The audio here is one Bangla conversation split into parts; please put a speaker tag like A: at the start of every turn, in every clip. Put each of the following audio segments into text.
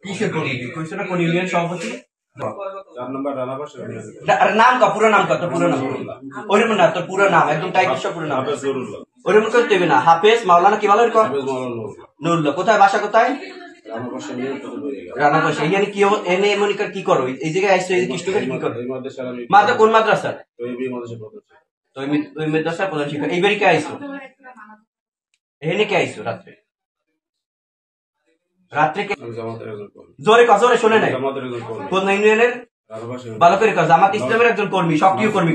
A: কিসের করি কইছো না কোন ইউনিয়ন সভাপতি
B: 4 নম্বর রানাবাস
A: নাম কা পুরো নাম কত পুরো নাম ওরম না তোর পুরো নাম একদম টাইটেল সব পুরো নাম ওরম করতে হবে না হাফেজ মাওলানা কি বলে এরকম নুরুল্লাহ কোথায় বাসা কোথায় রানাবাস এখানে কি এনে মনিকার কি করো এই জায়গায় আইছো এই কৃষ্ণকারী কি করো মাদ্রাসা কোন মাদ্রাসা তো ওই মাদ্রাসা প্রধান শিক্ষক এইবারই কে আইছো এখানে কে আইছো রাত্রে রাত্রে জোরে জোরে শুনে নাই কোন ইউনিয়নের ভালো করে জামাত ইসলামের একজন কর্মী সক্রিয় কর্মী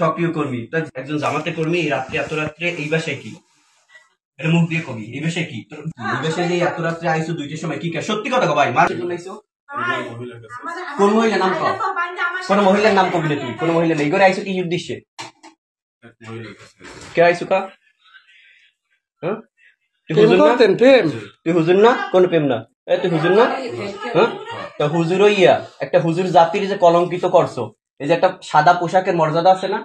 A: সক্রিয় কর্মী একজন জামাতের কর্মী রাত্রে এত রাত্রে এই বাসায় কি এটা মুখ দিয়ে কবি এই বাসায় কি এই বাসায় যে এত রাত্রে আইসো 2টার সময় কি সত্যি কথা ভাই মার জন্য আইসো কোন মহিলার নাম কও কোন মহিলার নাম কবি না তুই কোন মহিলা নেই করে আইসো কি উদ্দেশ্যে কে আইসো কা হ্যাঁ তুই হুজুর না কোন প্রেম না তুই হুজুর না হ্যাঁ হুজুর ইয়া একটা হুজুর জাতির যে কলঙ্কিত করছো এই যে একটা সাদা পোশাকের মর্যাদা আছে না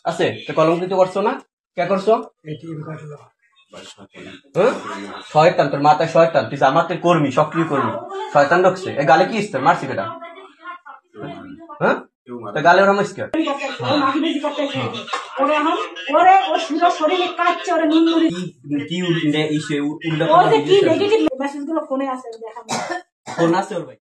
A: আছে কলঙ্কিত করছো না কে করছো শয়তান তোর মাথায় শয়তান তুই জামাতের কর্মী সক্রিয় কর্মী শয়তান ঢুকছে এই গালে কি ইস্তে মারছি বেটা হ্যাঁ গালে ওরা মারছি কি ফোন আছে ওর ভাই